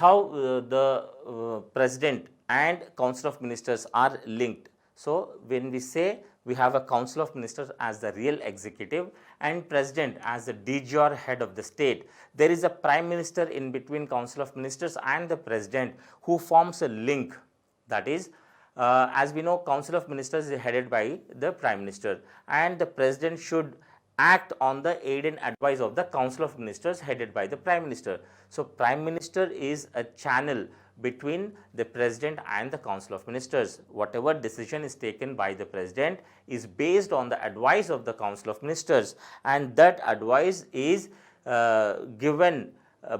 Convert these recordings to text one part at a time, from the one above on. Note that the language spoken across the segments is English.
how the President and Council of Ministers are linked. So, when we say we have a Council of Ministers as the real executive and President as the de jure head of the state, there is a Prime Minister in between Council of Ministers and the President who forms a link. That is, as we know, Council of Ministers is headed by the Prime Minister, and the President should act on the aid and advice of the Council of Ministers headed by the Prime Minister. So, Prime Minister is a channel between the President and the Council of Ministers. Whatever decision is taken by the President is based on the advice of the Council of Ministers, and that advice is given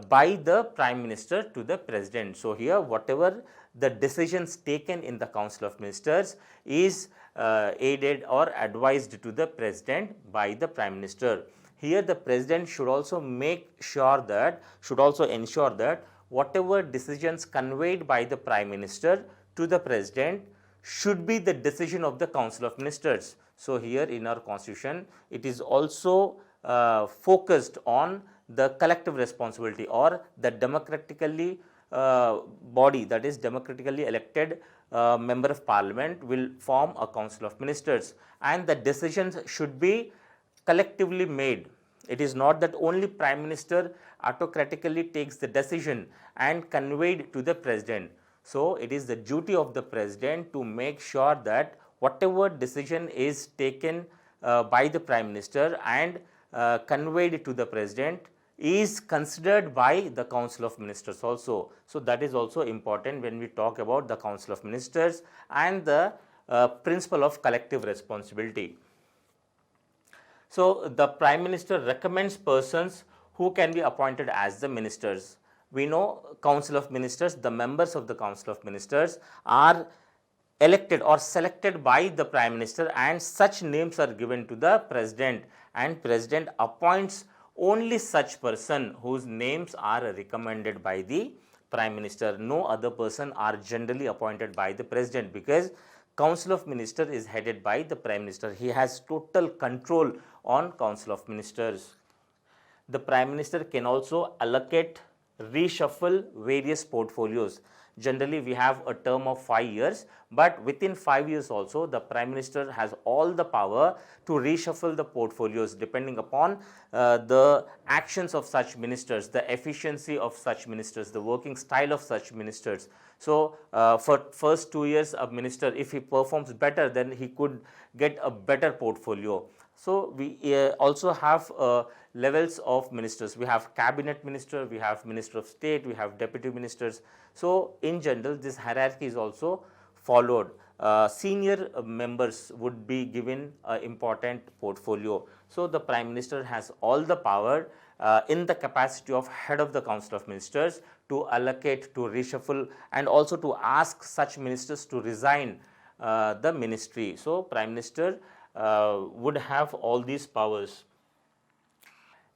by the Prime Minister to the President. So, here whatever the decisions taken in the Council of Ministers is aided or advised to the President by the Prime Minister. Here the President should also ensure that whatever decisions conveyed by the Prime Minister to the President should be the decision of the Council of Ministers. So, here in our Constitution, it is also focused on the collective responsibility, or the democratically body, that is democratically elected member of Parliament will form a Council of Ministers, and the decisions should be collectively made. It is not that only Prime Minister autocratically takes the decision and conveyed to the President. So, it is the duty of the President to make sure that whatever decision is taken by the Prime Minister and conveyed to the President is considered by the Council of Ministers also. So, that is also important when we talk about the Council of Ministers and the principle of collective responsibility. So, the Prime Minister recommends persons who can be appointed as the ministers. We know Council of Ministers, the members of the Council of Ministers are elected or selected by the Prime Minister, and such names are given to the President, and President appoints only such person whose names are recommended by the Prime Minister. No other person are generally appointed by the President, because Council of Ministers is headed by the Prime Minister. He has total control on Council of Ministers. The Prime Minister can also allocate, reshuffle various portfolios. Generally, we have a term of 5 years, but within 5 years also, the Prime Minister has all the power to reshuffle the portfolios depending upon the actions of such ministers, the efficiency of such ministers, the working style of such ministers. So, for first 2 years, a minister, if he performs better, then he could get a better portfolio. So, we also have levels of ministers. We have cabinet minister, we have minister of state, we have deputy ministers. So, in general, this hierarchy is also followed. Senior members would be given an important portfolio. So, the Prime Minister has all the power in the capacity of head of the Council of Ministers to allocate, to reshuffle, and also to ask such ministers to resign the ministry. So, Prime Minister would have all these powers.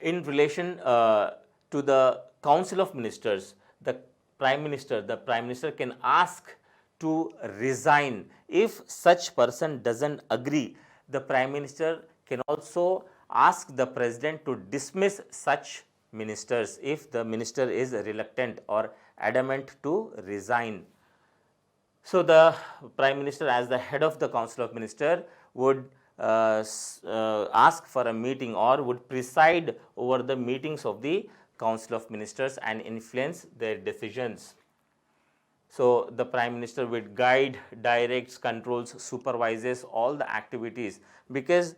In relation to the Council of Ministers, the Prime Minister can ask to resign. If such person doesn't agree, the Prime Minister can also ask the President to dismiss such ministers if the minister is reluctant or adamant to resign. So, the Prime Minister, as the head of the Council of Ministers, would ask for a meeting or would preside over the meetings of the Council of Ministers and influence their decisions. So, the Prime Minister would guide, directs, controls, supervises all the activities, because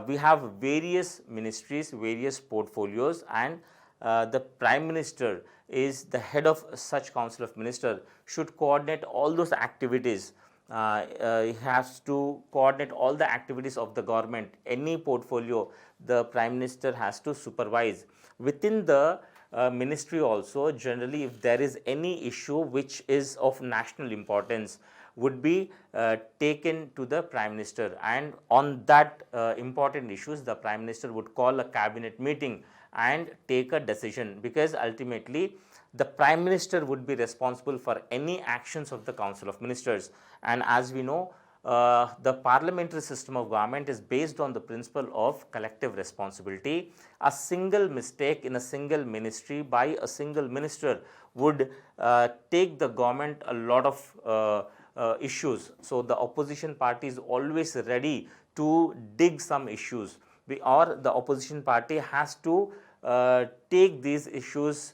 we have various ministries, various portfolios, and the Prime Minister is the head of such Council of Ministers, should coordinate all those activities. He has to coordinate all the activities of the government. Any portfolio the Prime Minister has to supervise. Within the ministry also, generally, if there is any issue which is of national importance, would be taken to the Prime Minister, and on that important issues, the Prime Minister would call a cabinet meeting and take a decision, because ultimately the Prime Minister would be responsible for any actions of the Council of Ministers. And as we know, the parliamentary system of government is based on the principle of collective responsibility. A single mistake in a single ministry by a single minister would take the government a lot of issues. So, the opposition party is always ready to dig some issues, or the opposition party has to take these issues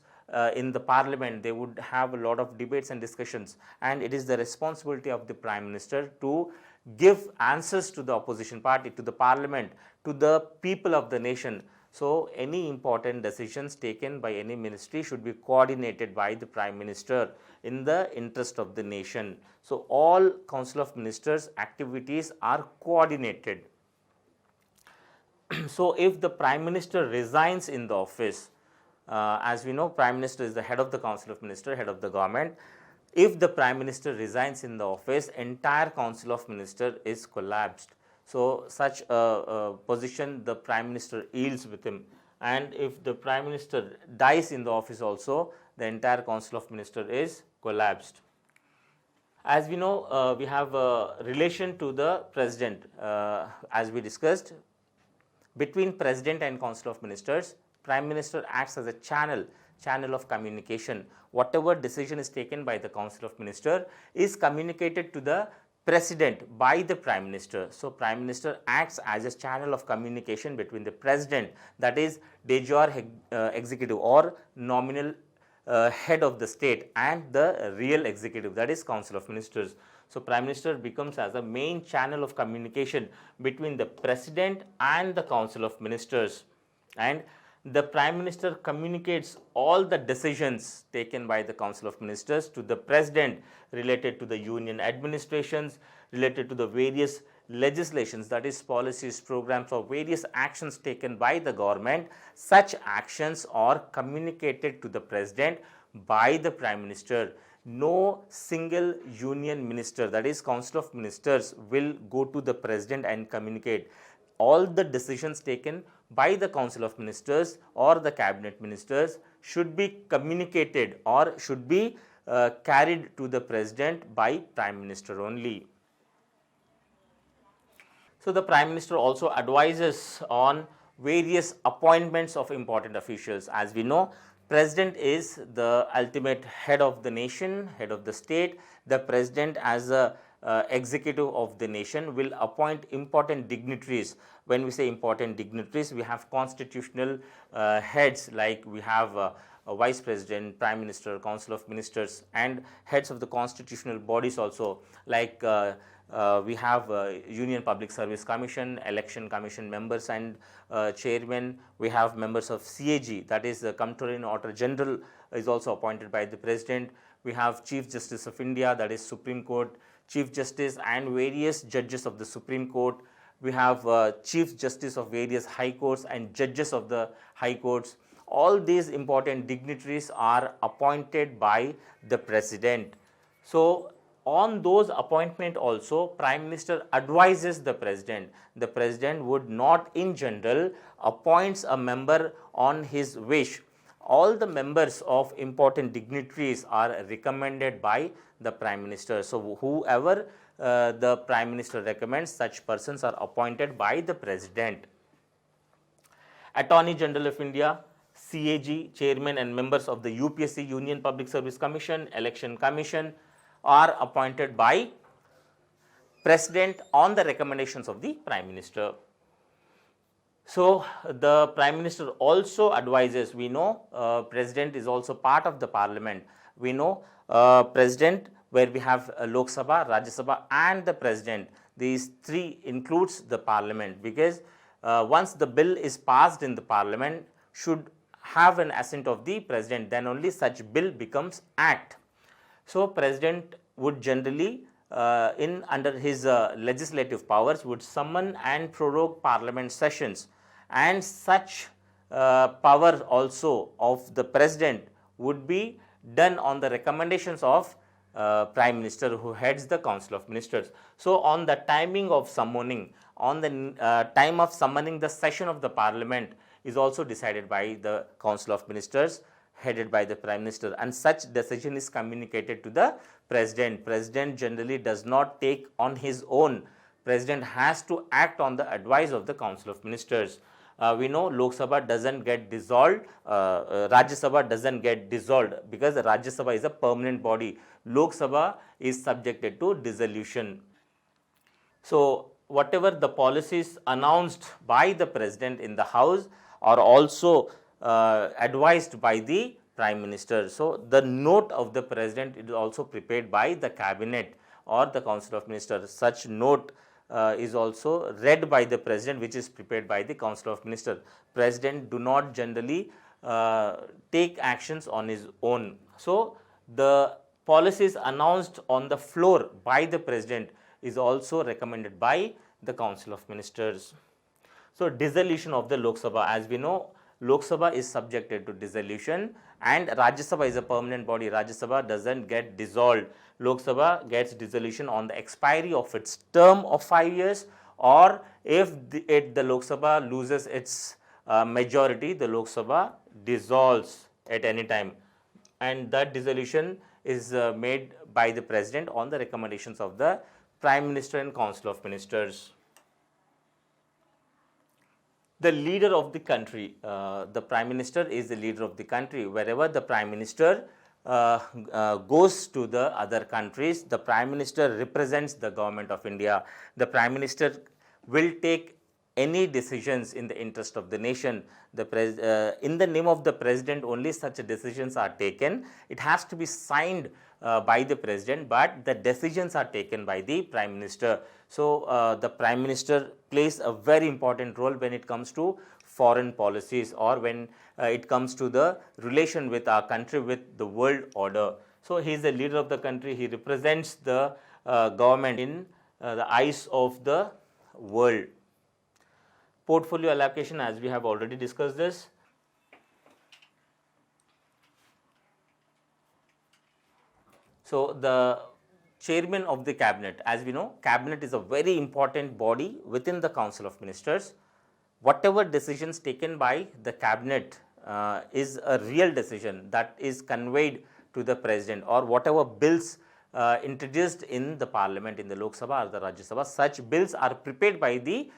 in the parliament. They would have a lot of debates and discussions, and it is the responsibility of the prime minister to give answers to the opposition party, to the parliament, to the people of the nation. So, any important decisions taken by any ministry should be coordinated by the prime minister in the interest of the nation. So, all council of ministers activities are coordinated. So, if the prime minister resigns in the office, as we know, prime minister is the head of the council of ministers, head of the government. If the prime minister resigns in the office, entire council of ministers is collapsed. So, such a position the prime minister yields with him, and if the prime minister dies in the office also, the entire council of ministers is collapsed. As we know, we have a relation to the president, as we discussed. Between president and council of ministers, prime minister acts as a channel of communication. Whatever decision is taken by the council of ministers is communicated to the president by the prime minister. So, prime minister acts as a channel of communication between the president, that is de jure executive or nominal head of the state, and the real executive, that is council of ministers. So, prime minister becomes as a main channel of communication between the president and the council of ministers, and the prime minister communicates all the decisions taken by the council of ministers to the president related to the union administrations, related to the various legislations, that is policies, programs, or various actions taken by the government. Such actions are communicated to the president by the prime minister. No single union minister, that is council of ministers, will go to the president and communicate. All the decisions taken by the council of ministers or the cabinet ministers should be communicated or should be carried to the president by prime minister only. So, the prime minister also advises on various appointments of important officials. As we know, president is the ultimate head of the nation, head of the state. The president, as a executive of the nation, will appoint important dignitaries. When we say important dignitaries, we have constitutional heads, like we have a vice president, prime minister, council of ministers, and heads of the constitutional bodies also, like we have Union Public Service Commission, Election Commission members and chairmen. We have members of CAG, that is the Comptroller and Auditor General, is also appointed by the president. We have Chief Justice of India, that is Supreme Court, Chief Justice and various judges of the Supreme Court. We have Chief Justice of various high courts and judges of the high courts. All these important dignitaries are appointed by the president. So, on those appointment also, prime minister advises the president. The president would not in general appoints a member on his wish. All the members of important dignitaries are recommended by the prime minister. So, whoever the prime minister recommends, such persons are appointed by the president. Attorney General of India, CAG, chairman and members of the UPSC, Union Public Service Commission, Election Commission, are appointed by president on the recommendations of the prime minister. So, the prime minister also advises. We know president is also part of the parliament. We know president, where we have Lok Sabha, Rajya Sabha and the president. These three includes the parliament, because once the bill is passed in the parliament, should have an assent of the president, then only such bill becomes act. So, president would generally under his legislative powers would summon and prorogue parliament sessions, and such power also of the president would be done on the recommendations of prime minister, who heads the council of ministers. So, on the timing of summoning, on the time of summoning the session of the parliament is also decided by the council of ministers headed by the prime minister, and such decision is communicated to the president. President generally does not take on his own. President has to act on the advice of the Council of Ministers. We know Lok Sabha doesn't get dissolved, Rajya Sabha doesn't get dissolved because the Rajya Sabha is a permanent body. Lok Sabha is subjected to dissolution. So, whatever the policies announced by the president in the house are also advised by the prime minister. So, the note of the president is also prepared by the cabinet or the council of ministers. Such note is also read by the president, which is prepared by the council of ministers. President do not generally take actions on his own. So, the policies announced on the floor by the president is also recommended by the council of ministers. So, dissolution of the Lok Sabha, as we know, Lok Sabha is subjected to dissolution and Rajya Sabha is a permanent body. Rajya Sabha doesn't get dissolved. Lok Sabha gets dissolution on the expiry of its term of 5 years, or if the Lok Sabha loses its majority, the Lok Sabha dissolves at any time, and that dissolution is made by the president on the recommendations of the Prime Minister and Council of Ministers. The leader of the country, the Prime Minister is the leader of the country. Wherever the Prime Minister goes to the other countries, the Prime Minister represents the government of India. The Prime Minister will take any decisions in the interest of the nation. In the name of the president only such decisions are taken. It has to be signed by the president, but the decisions are taken by the prime minister. So, the prime minister plays a very important role when it comes to foreign policies or when it comes to the relation with our country with the world order. So, he is the leader of the country. He represents the government in the eyes of the world. Portfolio allocation, as we have already discussed this. So, the chairman of the cabinet, as we know, cabinet is a very important body within the council of ministers. Whatever decisions taken by the cabinet is a real decision that is conveyed to the president, or whatever bills introduced in the parliament, in the Lok Sabha or the Rajya Sabha, such bills are prepared by the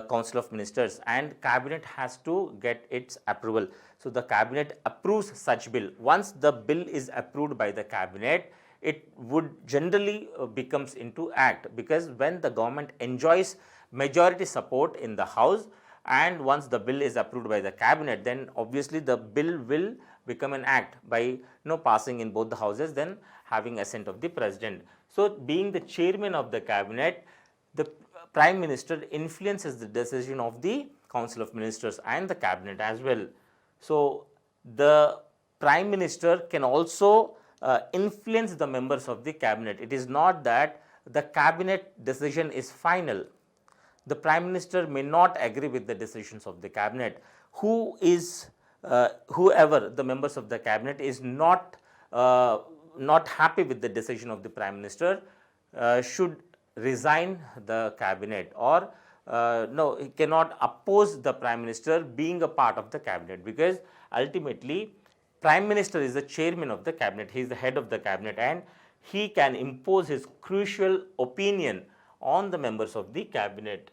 council of ministers and cabinet has to get its approval. So, the cabinet approves such bill. Once the bill is approved by the cabinet, it would generally becomes into act, because when the government enjoys majority support in the house and once the bill is approved by the cabinet, then obviously the bill will become an act by passing in both the houses, then having assent of the president. So, being the chairman of the cabinet, the prime minister influences the decision of the council of ministers and the cabinet as well. So, the prime minister can also influence the members of the cabinet. It is not that the cabinet decision is final. The prime minister may not agree with the decisions of the cabinet. Whoever the members of the cabinet is not happy with the decision of the prime minister should resign the cabinet, or no, he cannot oppose the prime minister being a part of the cabinet, because ultimately prime minister is the chairman of the cabinet, he is the head of the cabinet and he can impose his crucial opinion on the members of the cabinet.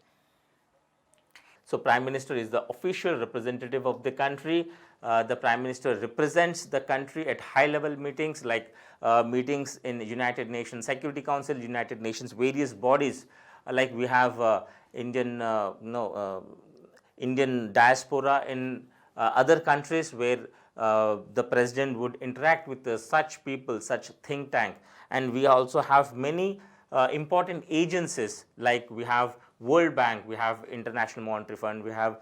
So, prime minister is the official representative of the country. The prime minister represents the country at high level meetings, like meetings in United Nations Security Council, United Nations various bodies, like we have Indian diaspora in other countries, where the president would interact with such people, such think tank, and we also have many important agencies, like we have World Bank, we have International Monetary Fund, we have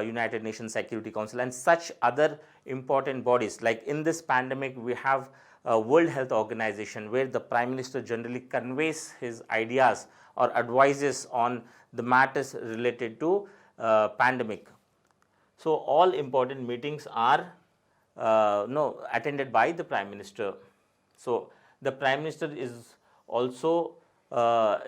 United Nations Security Council and such other important bodies. Like in this pandemic, we have World Health Organization, where the Prime Minister generally conveys his ideas or advises on the matters related to pandemic. So, all important meetings are attended by the Prime Minister. So, the Prime Minister is also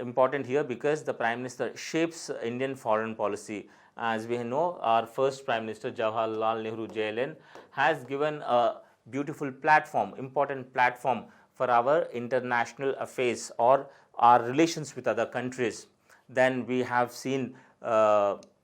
important here, because the Prime Minister shapes Indian foreign policy. As we know, our first Prime Minister Jawaharlal Nehru JLN has given a beautiful platform, important platform for our international affairs or our relations with other countries, then we have seen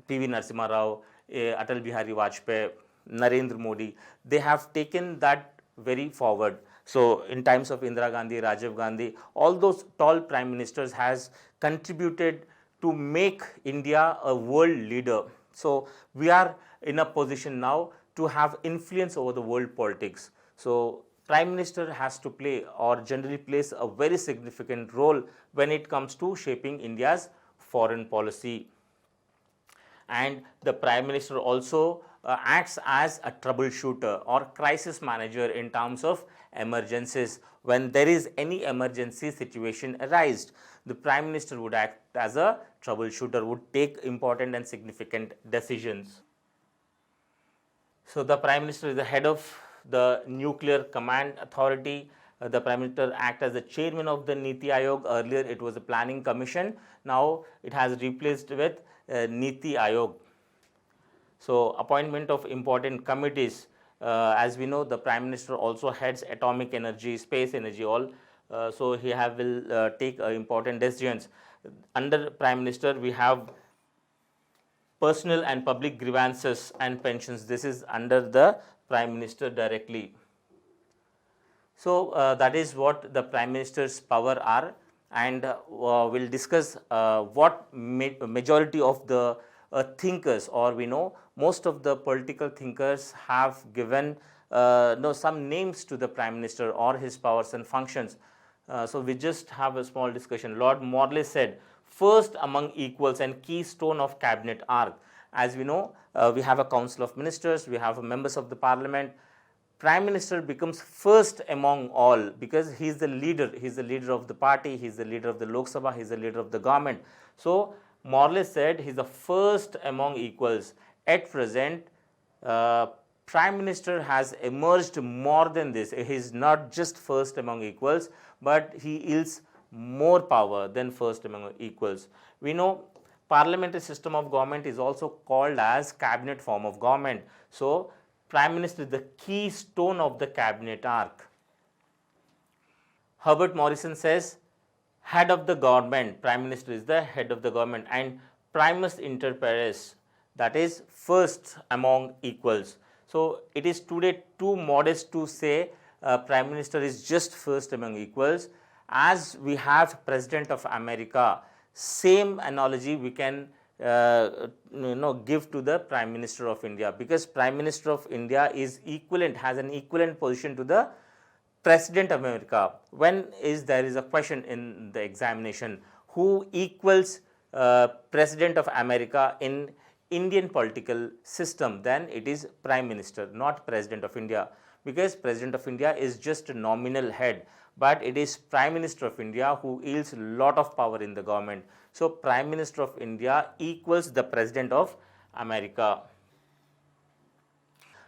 P.V. Narasimha Rao, Atal Bihari Vajpayee, Narendra Modi, they have taken that very forward. So in times of Indira Gandhi, Rajiv Gandhi, all those tall prime ministers has contributed to make India a world leader. So we are in a position now to have influence over the world politics. So prime minister has to play, or generally plays, a very significant role when it comes to shaping India's foreign policy. And the prime minister also acts as a troubleshooter or crisis manager in terms of emergencies. When there is any emergency situation arised, the prime minister would act as a troubleshooter, would take important and significant decisions. So the prime minister is the head of the nuclear command authority. The prime minister acts as the chairman of the Niti Aayog. Earlier it was a planning commission. Now it has replaced with Niti Aayog. So appointment of important committees. As we know, the prime minister also heads atomic energy, space energy, all. So he will take important decisions. Under prime minister, we have personal and public grievances and pensions. This is under the prime minister directly. So that is what the prime minister's power are, and we'll discuss what majority of the thinkers, or we know most of the political thinkers have given some names to the prime minister or his powers and functions. So we just have a small discussion. Lord Morley said, first among equals and keystone of cabinet arc. As we know, we have a council of ministers, we have members of the parliament. Prime minister becomes first among all because he is the leader of the party, he is the leader of the Lok Sabha, he is the leader of the government. So Morley said he is the first among equals. At present, prime minister has emerged more than this. He is not just first among equals, but he wields more power than first among equals. We know parliamentary system of government is also called as cabinet form of government. So prime minister is the keystone of the cabinet arc. Herbert Morrison says, head of the government, prime minister is the head of the government, and primus inter pares, that is first among equals. So it is today too modest to say prime minister is just first among equals. As we have president of America, same analogy we can give to the prime minister of India, because prime minister of India is equivalent, has an equivalent position to the president of America. When there is a question in the examination, who equals president of America in Indian political system, then it is prime minister, not president of India, because president of India is just a nominal head, but it is prime minister of India who wields a lot of power in the government. So prime minister of India equals the president of America.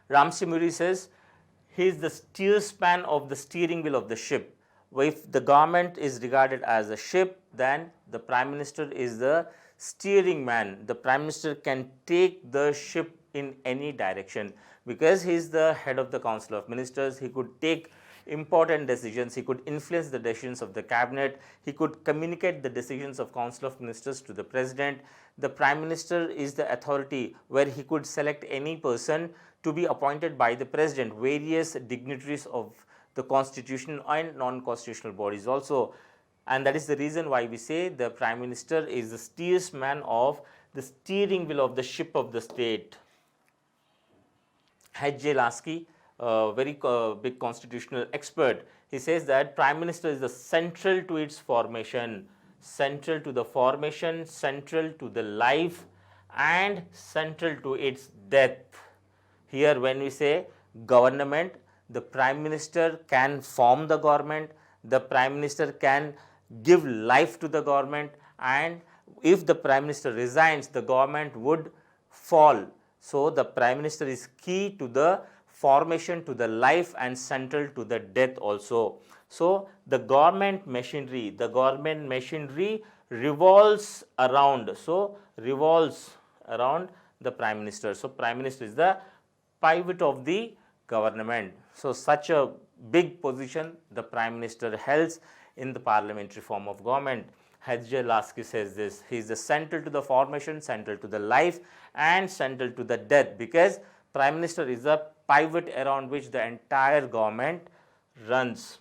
Ramsey Murray says he is the steersman of the steering wheel of the ship. If the government is regarded as a ship, then the prime minister is the steering man. The prime minister can take the ship in any direction because he is the head of the council of ministers. He could take important decisions, he could influence the decisions of the cabinet, he could communicate the decisions of council of ministers to the president. The prime minister is the authority where he could select any person to be appointed by the president, various dignitaries of the constitution and non-constitutional bodies also. And that is the reason why we say the prime minister is the steersman of the steering wheel of the ship of the state. H.J. Lasky, a very big constitutional expert, he says that prime minister is the central to its formation, central to the formation, central to the life, and central to its death. Here when we say government, the prime minister can form the government, the prime minister can give life to the government, and if the prime minister resigns, the government would fall. So the prime minister is key to the formation, to the life, and central to the death also. So the government machinery revolves around, the prime minister. So prime minister is the pivot of the government. So such a big position the Prime Minister holds in the parliamentary form of government. H.J. Lasky says this: he is the central to the formation, central to the life, and central to the death, because Prime Minister is the pivot around which the entire government runs.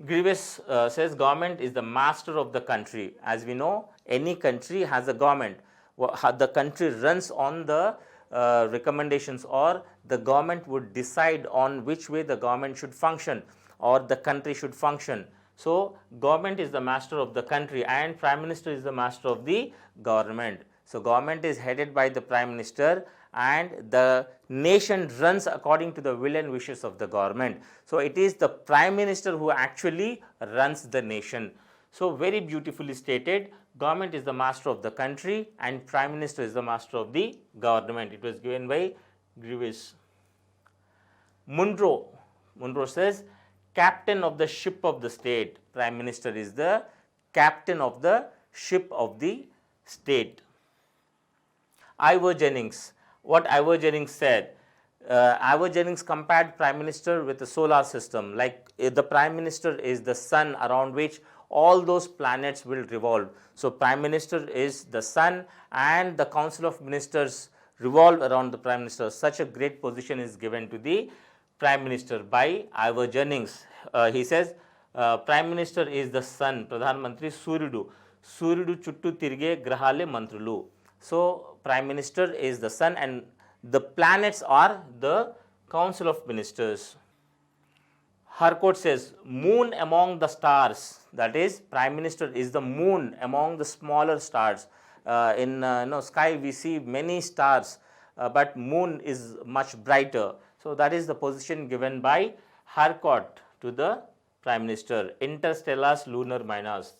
Grievous says government is the master of the country. As we know, any country has a government. The country runs on the recommendations, or the government would decide on which way the government should function or the country should function. So government is the master of the country and Prime Minister is the master of the government. So government is headed by the Prime Minister and the nation runs according to the will and wishes of the government. So it is the Prime Minister who actually runs the nation. So very beautifully stated, government is the master of the country and Prime Minister is the master of the government. It was given by Grievous. Munro says, captain of the ship of the state. Prime Minister is the captain of the ship of the state. Ivor Jennings. What Ivor Jennings said, Ivor Jennings compared Prime Minister with the solar system. Like the Prime Minister is the sun around which all those planets will revolve. So Prime Minister is the sun and the Council of Ministers revolve around the Prime Minister. Such a great position is given to the Prime Minister by Ivor Jennings. He says, Prime Minister is the sun, Pradhan Mantri Suryudu. Suryudu chuttu tirige grahale mantrulu. So Prime Minister is the sun and the planets are the Council of Ministers. Harcourt says, moon among the stars. That is, Prime Minister is the moon among the smaller stars. In sky we see many stars, but moon is much brighter. So that is the position given by Harcourt to the Prime Minister. Interstellars, lunar minors.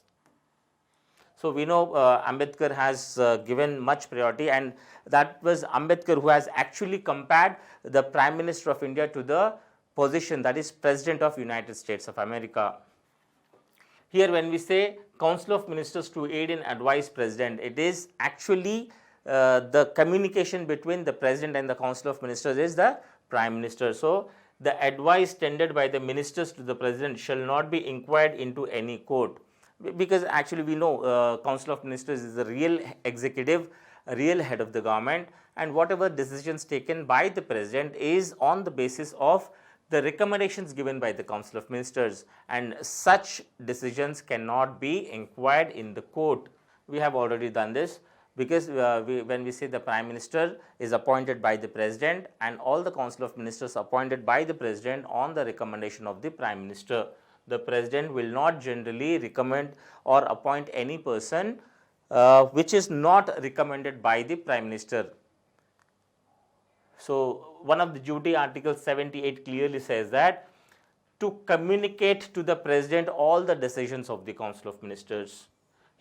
So we know Ambedkar has given much priority, and that was Ambedkar who has actually compared the Prime Minister of India to the position, that is President of United States of America. Here when we say Council of Ministers to aid and advise President, it is actually the communication between the President and the Council of Ministers is the Prime Minister. So the advice tendered by the ministers to the President shall not be inquired into any court, because actually we know Council of Ministers is the real executive, real head of the government, and whatever decisions taken by the President is on the basis of the recommendations given by the Council of Ministers, and such decisions cannot be inquired in the court. We have already done this, because when we say the Prime Minister is appointed by the President and all the Council of Ministers appointed by the President on the recommendation of the Prime Minister. The President will not generally recommend or appoint any person which is not recommended by the Prime Minister. So one of the duty, Article 78 clearly says that to communicate to the President all the decisions of the Council of Ministers.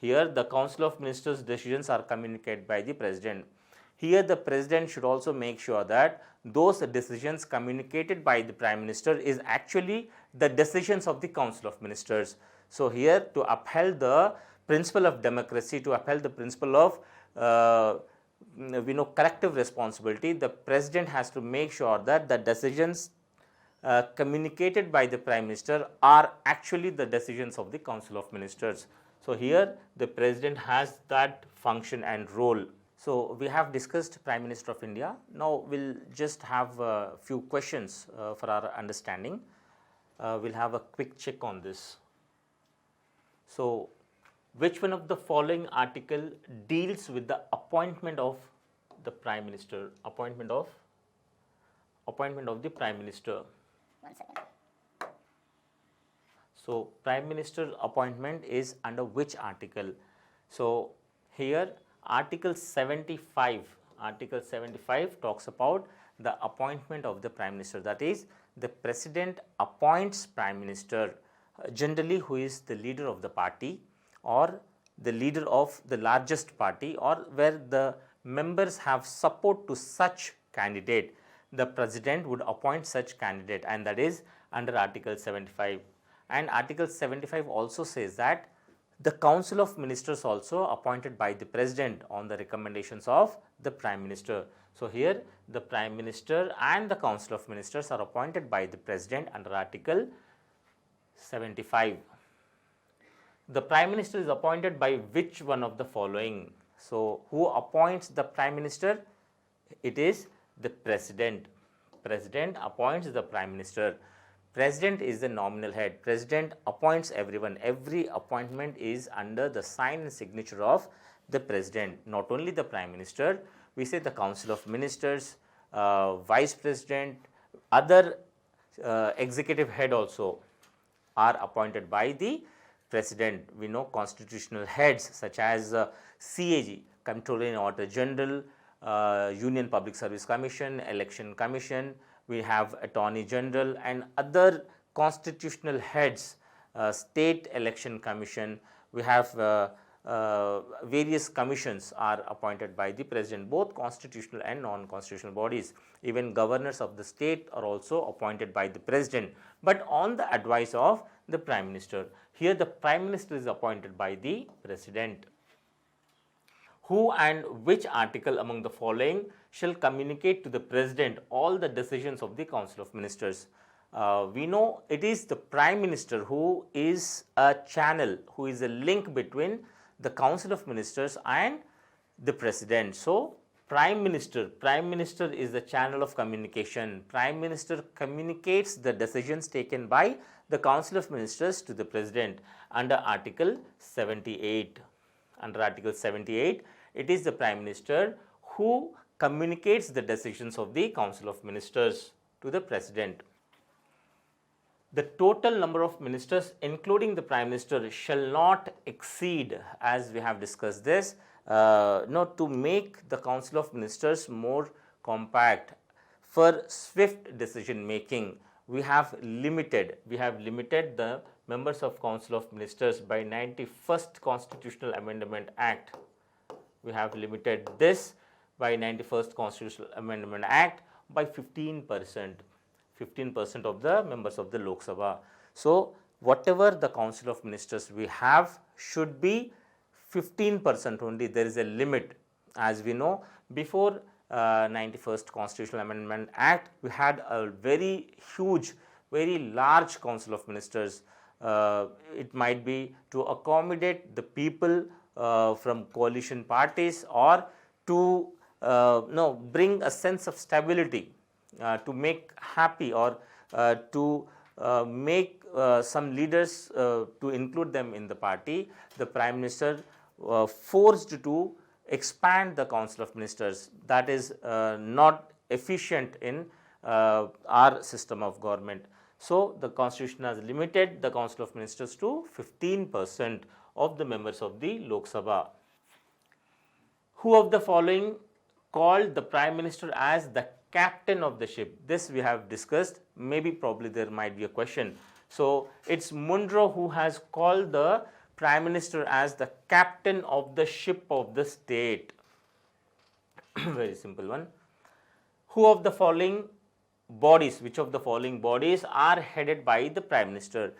Here the Council of Ministers decisions are communicated by the President. Here the President should also make sure that those decisions communicated by the Prime Minister is actually the decisions of the Council of Ministers. So here, to uphold the principle of democracy, to uphold the principle of collective responsibility, the President has to make sure that the decisions communicated by the Prime Minister are actually the decisions of the Council of Ministers. So here the President has that function and role. So we have discussed Prime Minister of India. Now we'll just have a few questions for our understanding. We'll have a quick check on this. So which one of the following article deals with the appointment of the Prime Minister? Appointment of the Prime Minister. 1 second. So Prime Minister appointment is under which article? So here Article 75 talks about the appointment of the Prime Minister. That is, the President appoints Prime Minister, generally who is the leader of the party or the leader of the largest party, or where the members have support to such candidate. The President would appoint such candidate, and that is under Article 75. And Article 75 also says that The Council of Ministers also appointed by the President on the recommendations of the Prime Minister. So, here the Prime Minister and the Council of Ministers are appointed by the President under Article 75. The Prime Minister is appointed by which one of the following? So, who appoints the Prime Minister? It is the President. President appoints the Prime Minister. President is the nominal head. President appoints everyone. Every appointment is under the sign and signature of the President. Not only the Prime Minister, we say the Council of Ministers, Vice President, other executive head also are appointed by the President. We know constitutional heads such as CAG, Comptroller and Auditor General, Union Public Service Commission, Election Commission, we have Attorney General and other constitutional heads, State Election Commission, we have various commissions are appointed by the President, both constitutional and non-constitutional bodies. Even governors of the state are also appointed by the President, but on the advice of the Prime Minister. Here the Prime Minister is appointed by the President. Who and which article among the following shall communicate to the President all the decisions of the Council of Ministers? We know it is the Prime Minister who is a channel, who is a link between the Council of Ministers and the President. So, Prime Minister is the channel of communication. Prime Minister communicates the decisions taken by the Council of Ministers to the President under Article 78. Under Article 78, it is the Prime Minister who communicates the decisions of the Council of Ministers to the President. The total number of ministers, including the Prime Minister, shall not exceed, as we have discussed this, to make the Council of Ministers more compact for swift decision making. We have limited the members of Council of Ministers by 91st Constitutional Amendment Act. We have limited this by 91st Constitutional Amendment Act by 15%. 15% of the members of the Lok Sabha. So, whatever the Council of Ministers we have should be 15% only. There is a limit. As we know, before 91st Constitutional Amendment Act, we had a very huge, very large Council of Ministers. It might be to accommodate the people from coalition parties or to bring a sense of stability, to make happy or to make some leaders to include them in the party. The Prime Minister forced to expand the Council of Ministers. That is not efficient in our system of government. So, the Constitution has limited the Council of Ministers to 15% of the members of the Lok Sabha. Who of the following called the Prime Minister as the captain of the ship? This we have discussed. Maybe probably there might be a question. So, it's Munro who has called the Prime Minister as the captain of the ship of the state. Very simple one. Who of the following bodies, which of the following bodies are headed by the Prime Minister?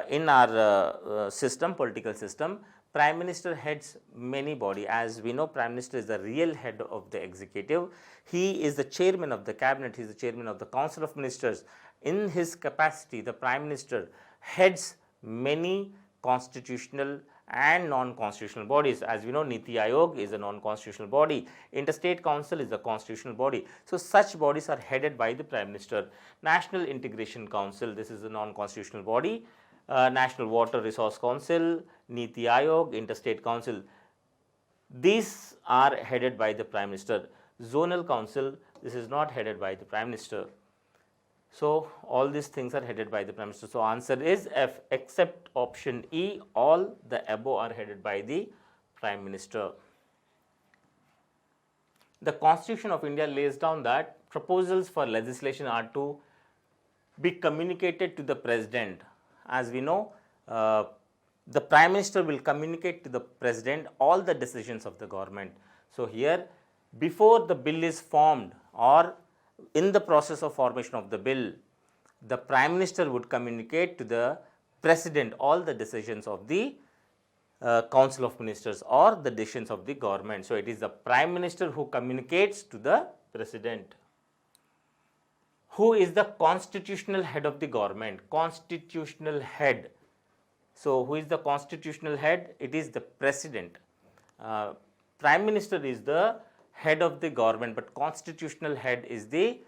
In our system, political system, Prime Minister heads many bodies. As we know, Prime Minister is the real head of the executive. He is the chairman of the cabinet, he is the chairman of the Council of Ministers. In his capacity, the Prime Minister heads many constitutional and non-constitutional bodies. As we know, Niti Aayog is a non-constitutional body, Interstate Council is a constitutional body. So, such bodies are headed by the Prime Minister. National Integration Council, this is a non-constitutional body. National Water Resource Council, Niti Aayog, Interstate Council, these are headed by the Prime Minister. Zonal Council, this is not headed by the Prime Minister. So, all these things are headed by the Prime Minister. So, answer is F, except option E, all the above are headed by the Prime Minister. The Constitution of India lays down that proposals for legislation are to be communicated to the President. As we know, the Prime Minister will communicate to the President all the decisions of the government. So, here before the bill is formed or in the process of formation of the bill, the Prime Minister would communicate to the President all the decisions of the Council of Ministers or the decisions of the government. So, it is the Prime Minister who communicates to the President. Who is the constitutional head of the government? Constitutional head. So, who is the constitutional head? It is the President. Prime Minister is the head of the government, but constitutional head is the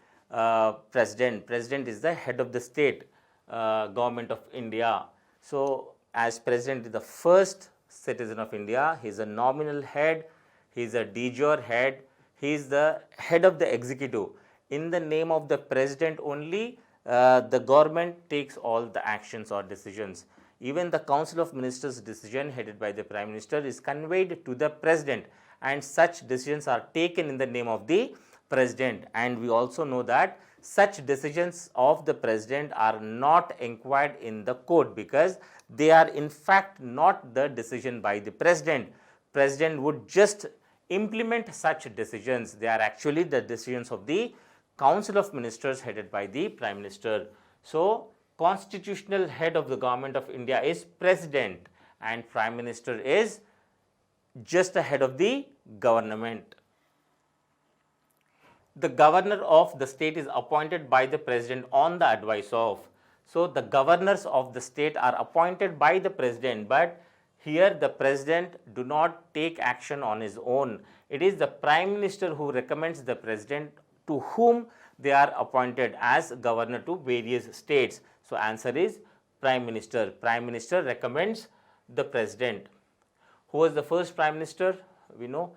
President. President is the head of the state government of India. So, as President is the first citizen of India, he is a nominal head, he is a de jure head, he is the head of the executive. In the name of the President only, the government takes all the actions or decisions. Even the Council of Ministers decision headed by the Prime Minister is conveyed to the President, and such decisions are taken in the name of the President. And we also know that such decisions of the President are not inquired in the court, because they are in fact not the decision by the President. President would just implement such decisions. They are actually the decisions of the Council of Ministers headed by the Prime Minister. So, constitutional head of the government of India is President, and Prime Minister is just the head of the government. The governor of the state is appointed by the President on the advice of. So, the governors of the state are appointed by the President, but here the President do not take action on his own. It is the Prime Minister who recommends the President to whom they are appointed as governor to various states. So, answer is Prime Minister. Prime Minister recommends the President. Who was the first Prime Minister? We know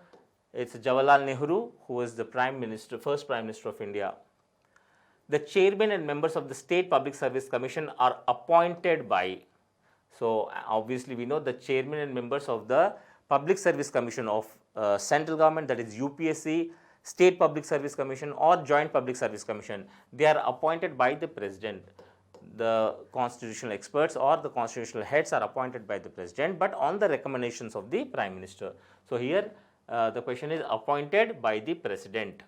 it's Jawaharlal Nehru, who was the Prime Minister, first Prime Minister of India. The chairman and members of the State Public Service Commission are appointed by. So, obviously we know the chairman and members of the Public Service Commission of central government, that is UPSC, State Public Service Commission or Joint Public Service Commission, they are appointed by the President. The constitutional experts or the constitutional heads are appointed by the President, but on the recommendations of the Prime Minister. So, here the question is appointed by the President.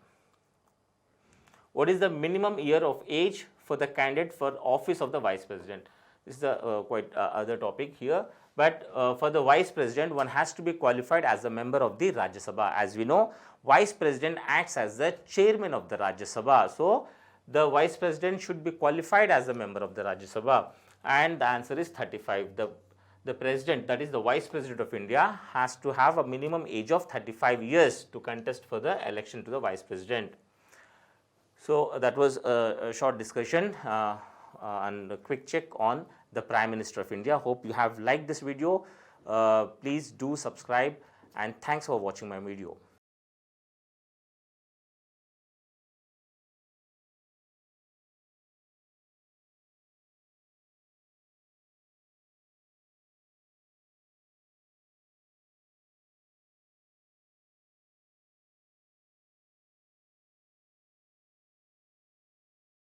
What is the minimum year of age for the candidate for office of the Vice President? This is a quite other topic here, but for the Vice President, one has to be qualified as a member of the Rajya Sabha. As we know, Vice President acts as the chairman of the Rajya Sabha. So, the Vice President should be qualified as a member of the Rajya Sabha, and the answer is 35. The President, that is the Vice President of India, has to have a minimum age of 35 years to contest for the election to the Vice President. So, that was a short discussion and a quick check on the Prime Minister of India. Hope you have liked this video. Please do subscribe, and thanks for watching my video.